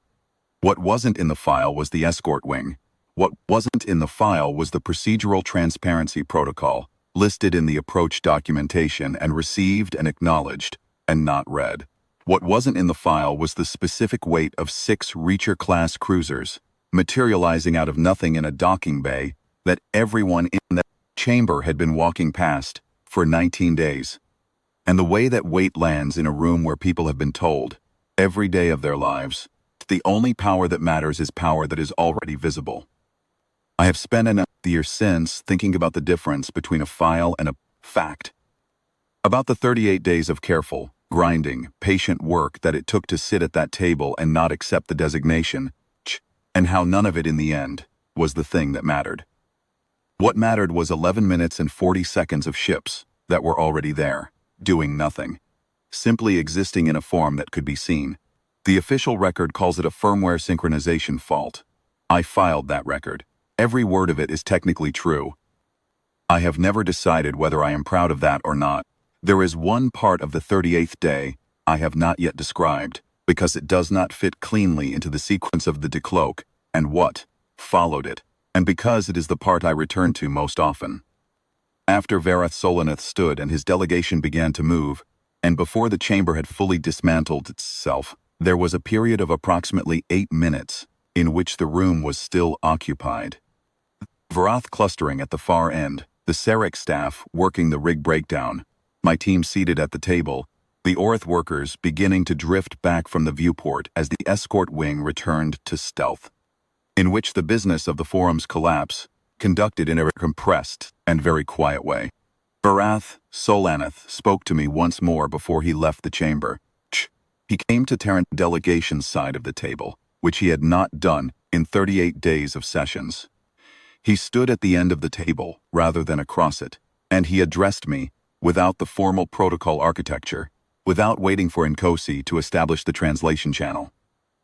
What wasn't in the file was the escort wing. What wasn't in the file was the procedural transparency protocol, listed in the approach documentation and received and acknowledged, and not read. What wasn't in the file was the specific weight of 6 Reacher-class cruisers, materializing out of nothing in a docking bay that everyone in that chamber had been walking past for 19 days. And the way that weight lands in a room where people have been told, every day of their lives, the only power that matters is power that is already visible. I have spent enough years since thinking about the difference between a file and a fact. About the 38 days of careful, grinding, patient work that it took to sit at that table and not accept the designation, and how none of it in the end was the thing that mattered. What mattered was 11 minutes and 40 seconds of ships that were already there, doing nothing, simply existing in a form that could be seen. The official record calls it a firmware synchronization fault. I filed that record. Every word of it is technically true. I have never decided whether I am proud of that or not. There is one part of the 38th day I have not yet described, because it does not fit cleanly into the sequence of the decloak and what followed it, and because it is the part I return to most often. After Varath Solaneth stood and his delegation began to move, and before the chamber had fully dismantled itself, there was a period of approximately 8 minutes in which the room was still occupied. Varath clustering at the far end, the Sarek staff working the rig breakdown, my team seated at the table, the Orth workers beginning to drift back from the viewport as the escort wing returned to stealth, in which the business of the forum's collapse conducted in a compressed and very quiet way. Varath Solaneth spoke to me once more before he left the chamber. He came to Terran delegation's side of the table, which he had not done in 38 days of sessions. He stood at the end of the table rather than across it, and he addressed me without the formal protocol architecture, without waiting for Nkosi to establish the translation channel.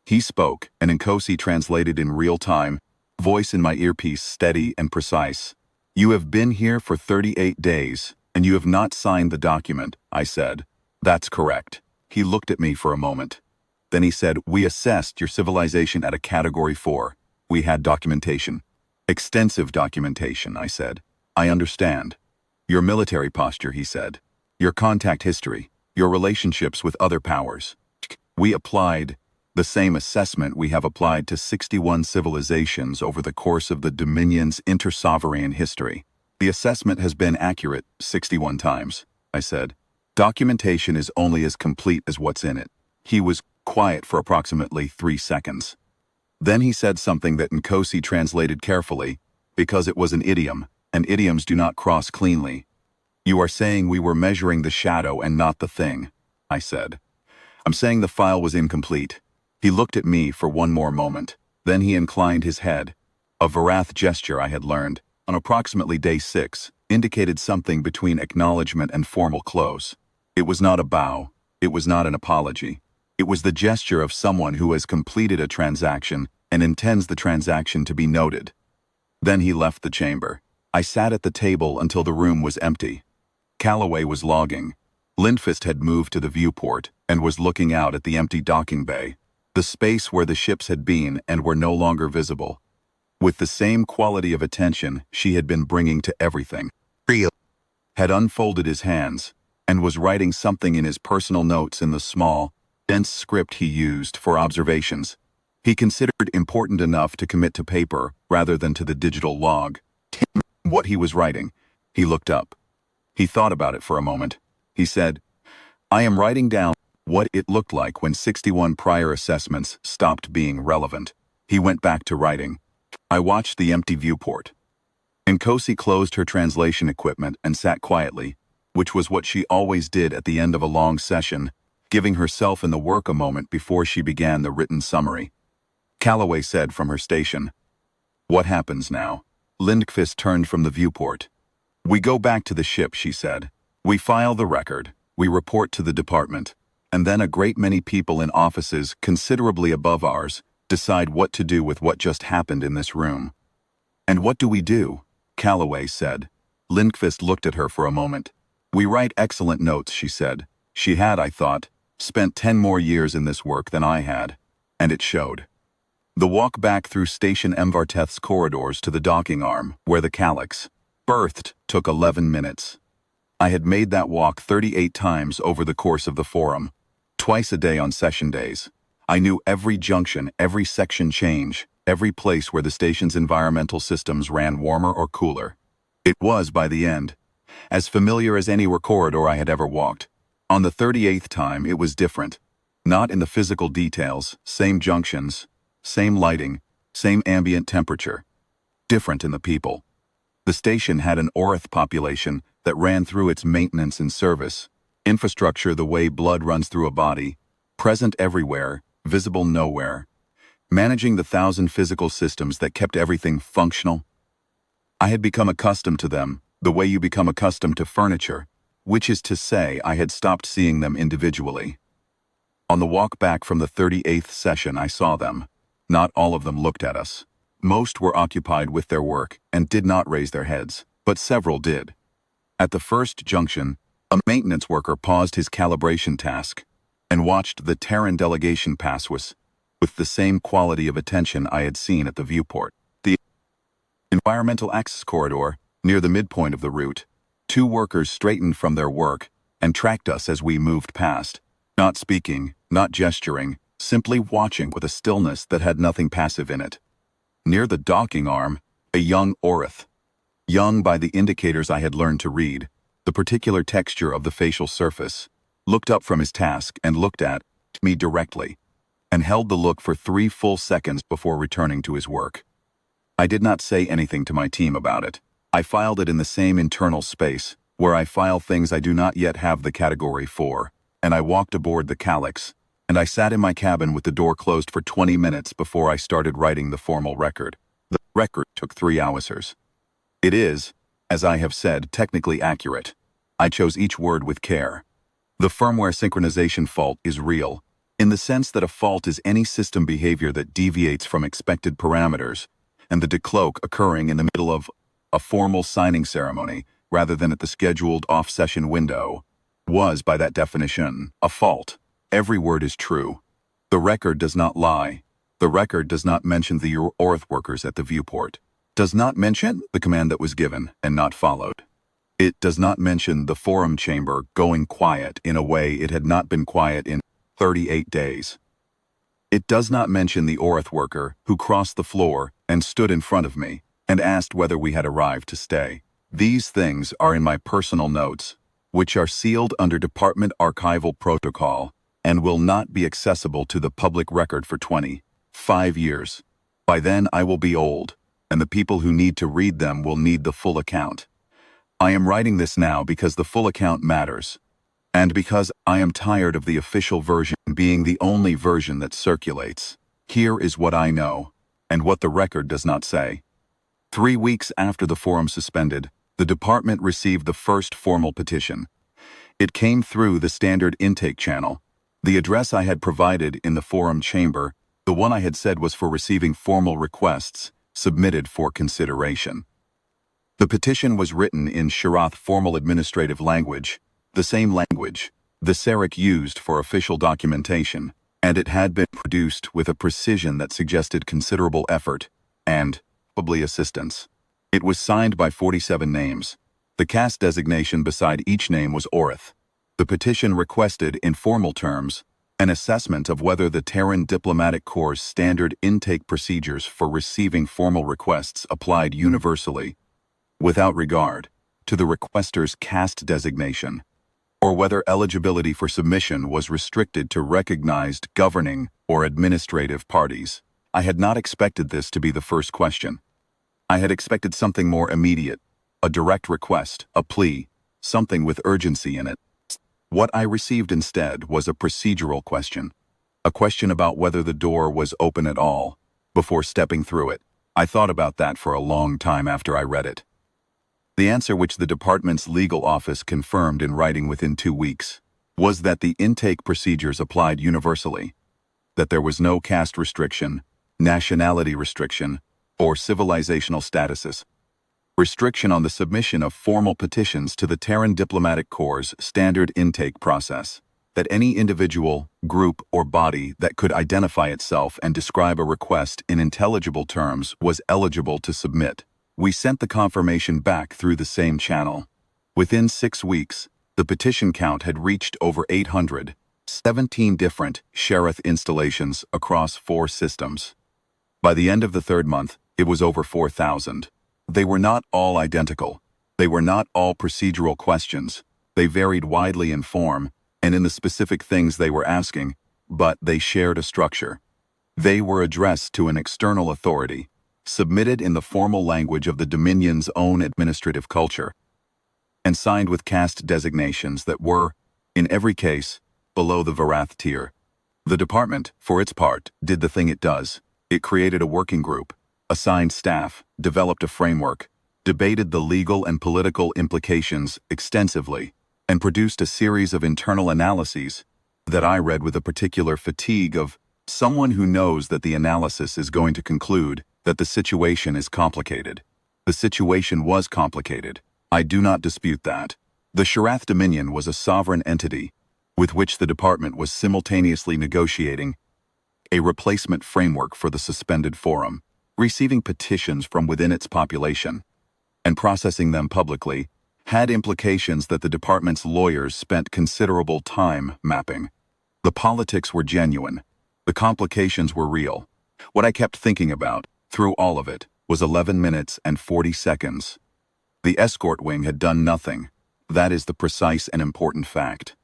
He spoke, and Nkosi translated in real time, voice in my earpiece steady and precise. "You have been here for 38 days, and you have not signed the document," I said. "That's correct." He looked at me for a moment. Then he said, "We assessed your civilization at a Category 4. We had documentation." "Extensive documentation," I said. "I understand. Your military posture," he said. "Your contact history. Your relationships with other powers. We applied the same assessment we have applied to 61 civilizations over the course of the Dominion's inter-sovereign history. The assessment has been accurate 61 times," I said. "Documentation is only as complete as what's in it." He was quiet for approximately 3 seconds. Then he said something that Nkosi translated carefully, because it was an idiom, and idioms do not cross cleanly. "You are saying we were measuring the shadow and not the thing," I said. "I'm saying the file was incomplete." He looked at me for one more moment. Then he inclined his head. A Varath gesture I had learned, on approximately day 6, indicated something between acknowledgement and formal close. It was not a bow. It was not an apology. It was the gesture of someone who has completed a transaction and intends the transaction to be noted. Then he left the chamber. I sat at the table until the room was empty. Calloway was logging. Lindqvist had moved to the viewport and was looking out at the empty docking bay, the space where the ships had been and were no longer visible. With the same quality of attention she had been bringing to everything, had unfolded his hands and was writing something in his personal notes in the small, dense script he used for observations. He considered important enough to commit to paper rather than to the digital log. What he was writing. He looked up. He thought about it for a moment. He said, "I am writing down what it looked like when 61 prior assessments stopped being relevant." He went back to writing. I watched the empty viewport. Nkosi closed her translation equipment and sat quietly, which was what she always did at the end of a long session, giving herself and the work a moment before she began the written summary. Calloway said from her station, "What happens now?" Lindqvist turned from the viewport. "We go back to the ship," she said. "We file the record, we report to the department, and then a great many people in offices considerably above ours decide what to do with what just happened in this room." "And what do we do?" Calloway said. Lindqvist looked at her for a moment. "We write excellent notes," she said. She had, I thought, spent 10 more years in this work than I had, and it showed. The walk back through Station Mvarteth's corridors to the docking arm, where the Calyx berthed, took 11 minutes. I had made that walk 38 times over the course of the forum, twice a day on session days. I knew every junction, every section change, every place where the station's environmental systems ran warmer or cooler. It was, by the end, as familiar as any corridor I had ever walked. On the 38th time, it was different. Not in the physical details, same junctions, same lighting, same ambient temperature. Different in the people. The station had an Orith population that ran through its maintenance and service, infrastructure the way blood runs through a body, present everywhere, visible nowhere, managing the 1,000 physical systems that kept everything functional. I had become accustomed to them, the way you become accustomed to furniture, which is to say I had stopped seeing them individually. On the walk back from the 38th session I saw them. Not all of them looked at us. Most were occupied with their work and did not raise their heads, but several did. At the first junction, a maintenance worker paused his calibration task and watched the Terran delegation pass us with the same quality of attention I had seen at the viewport. The environmental access corridor, near the midpoint of the route, 2 workers straightened from their work and tracked us as we moved past, not speaking, not gesturing, simply watching with a stillness that had nothing passive in it. Near the docking arm, a young Orith. Young by the indicators I had learned to read, the particular texture of the facial surface, looked up from his task and looked at me directly, and held the look for 3 full seconds before returning to his work. I did not say anything to my team about it. I filed it in the same internal space, where I file things I do not yet have the category for, and I walked aboard the Calyx, and I sat in my cabin with the door closed for 20 minutes before I started writing the formal record. The record took 3 hours. It is, as I have said, technically accurate. I chose each word with care. The firmware synchronization fault is real, in the sense that a fault is any system behavior that deviates from expected parameters, and the decloak occurring in the middle of a formal signing ceremony rather than at the scheduled off-session window was, by that definition, a fault. Every word is true. The record does not lie. The record does not mention the Orith workers at the viewport. Does not mention the command that was given and not followed. It does not mention the forum chamber going quiet in a way it had not been quiet in 38 days. It does not mention the Orith worker who crossed the floor and stood in front of me and asked whether we had arrived to stay. These things are in my personal notes, which are sealed under department archival protocol and will not be accessible to the public record for 25 years. By then I will be old, and the people who need to read them will need the full account. I am writing this now because the full account matters, and because I am tired of the official version being the only version that circulates. Here is what I know, and what the record does not say. 3 weeks after the forum suspended, the department received the first formal petition. It came through the standard intake channel. The address I had provided in the forum chamber, the one I had said was for receiving formal requests, submitted for consideration. The petition was written in Shirath formal administrative language, the same language the Sarek used for official documentation, and it had been produced with a precision that suggested considerable effort and, probably, assistance. It was signed by 47 names. The caste designation beside each name was Orith. The petition requested, in formal terms, an assessment of whether the Terran Diplomatic Corps' standard intake procedures for receiving formal requests applied universally, without regard to the requester's caste designation, or whether eligibility for submission was restricted to recognized governing or administrative parties. I had not expected this to be the first question. I had expected something more immediate, a direct request, a plea, something with urgency in it. What I received instead was a procedural question, a question about whether the door was open at all, before stepping through it. I thought about that for a long time after I read it. The answer, which the department's legal office confirmed in writing within 2 weeks, was that the intake procedures applied universally, that there was no caste restriction, nationality restriction, or civilizational statuses restriction on the submission of formal petitions to the Terran Diplomatic Corps' standard intake process, that any individual, group, or body that could identify itself and describe a request in intelligible terms was eligible to submit. We sent the confirmation back through the same channel. Within 6 weeks, the petition count had reached over 800, 17 different Sheriff installations across 4 systems. By the end of the 3rd month, it was over 4,000. They were not all identical. They were not all procedural questions. They varied widely in form and in the specific things they were asking, but they shared a structure. They were addressed to an external authority, submitted in the formal language of the Dominion's own administrative culture, and signed with caste designations that were, in every case, below the Varath tier. The department, for its part, did the thing it does. It created a working group, assigned staff, developed a framework, debated the legal and political implications extensively, and produced a series of internal analyses that I read with a particular fatigue of someone who knows that the analysis is going to conclude that the situation is complicated. The situation was complicated. I do not dispute that. The Shirath Dominion was a sovereign entity with which the department was simultaneously negotiating a replacement framework for the suspended forum, receiving petitions from within its population, and processing them publicly, had implications that the department's lawyers spent considerable time mapping. The politics were genuine. The complications were real. What I kept thinking about, through all of it, was 11 minutes and 40 seconds. The escort wing had done nothing. That is the precise and important fact.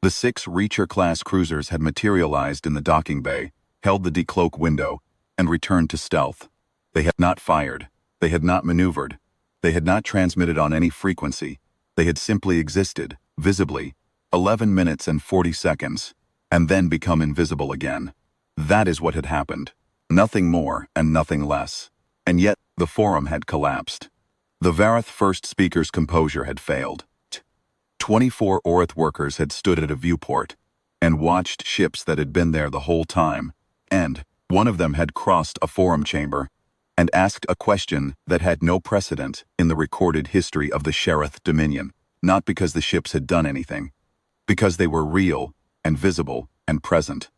The 6 Reacher-class cruisers had materialized in the docking bay, held the decloak window, and returned to stealth. They had not fired. They had not maneuvered. They had not transmitted on any frequency. They had simply existed, visibly, 11 minutes and 40 seconds, and then become invisible again. That is what had happened. Nothing more and nothing less. And yet, the forum had collapsed. The Varath first speaker's composure had failed. 24 Orith workers had stood at a viewport and watched ships that had been there the whole time, and one of them had crossed a forum chamber and asked a question that had no precedent in the recorded history of the Sheriff Dominion, not because the ships had done anything, because they were real and visible and present.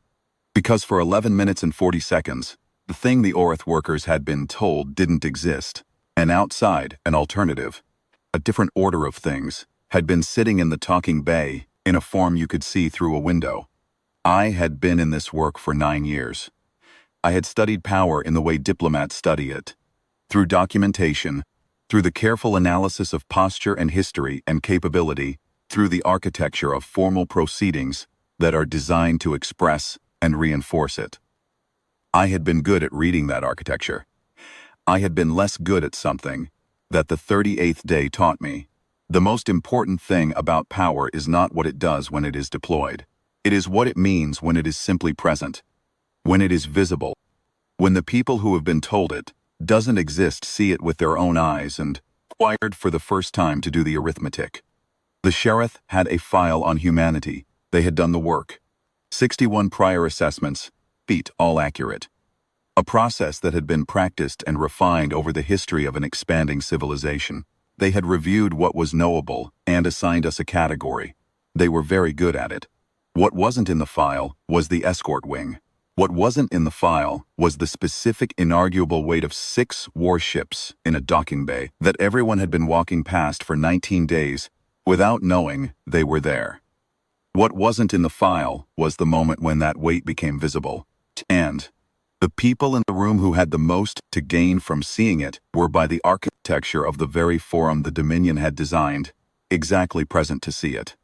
Because for 11 minutes and 40 seconds, the thing the Orith workers had been told didn't exist, and outside, an alternative, a different order of things, had been sitting in the talking bay in a form you could see through a window. I had been in this work for 9 years. I had studied power in the way diplomats study it, through documentation, through the careful analysis of posture and history and capability, through the architecture of formal proceedings that are designed to express and reinforce it. I had been good at reading that architecture. I had been less good at something that the 38th day taught me. The most important thing about power is not what it does when it is deployed. It is what it means when it is simply present, when it is visible, when the people who have been told it doesn't exist see it with their own eyes and required for the first time to do the arithmetic. The sheriff had a file on humanity. They had done the work. 61 prior assessments, beat all accurate. A process that had been practiced and refined over the history of an expanding civilization. They had reviewed what was knowable and assigned us a category. They were very good at it. What wasn't in the file was the escort wing. What wasn't in the file was the specific inarguable weight of 6 warships in a docking bay that everyone had been walking past for 19 days without knowing they were there. What wasn't in the file was the moment when that weight became visible, and the people in the room who had the most to gain from seeing it were by the architecture of the very forum the Dominion had designed, exactly present to see it.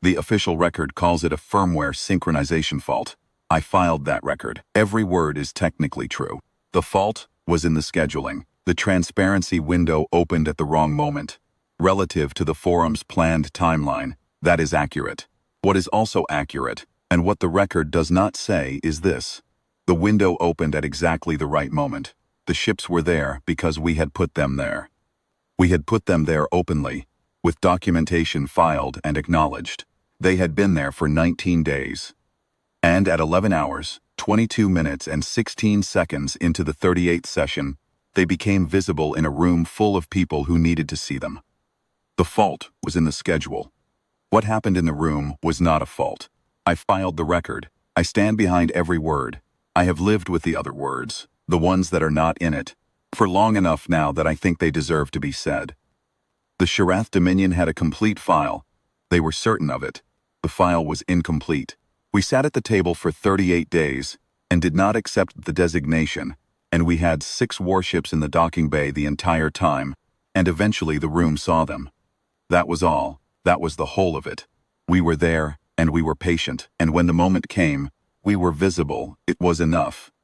The official record calls it a firmware synchronization fault. I filed that record. Every word is technically true. The fault was in the scheduling. The transparency window opened at the wrong moment. Relative to the forum's planned timeline, that is accurate. What is also accurate, and what the record does not say, is this. The window opened at exactly the right moment. The ships were there because we had put them there. We had put them there openly, with documentation filed and acknowledged. They had been there for 19 days. And at 11 hours, 22 minutes and 16 seconds into the 38th session, they became visible in a room full of people who needed to see them. The fault was in the schedule. What happened in the room was not a fault. I filed the record. I stand behind every word. I have lived with the other words, the ones that are not in it, for long enough now that I think they deserve to be said. The Sharath Dominion had a complete file. They were certain of it. The file was incomplete. We sat at the table for 38 days and did not accept the designation, and we had 6 warships in the docking bay the entire time, and eventually the room saw them. That was all. That was the whole of it. We were there, and we were patient, and when the moment came, we were visible. It was enough.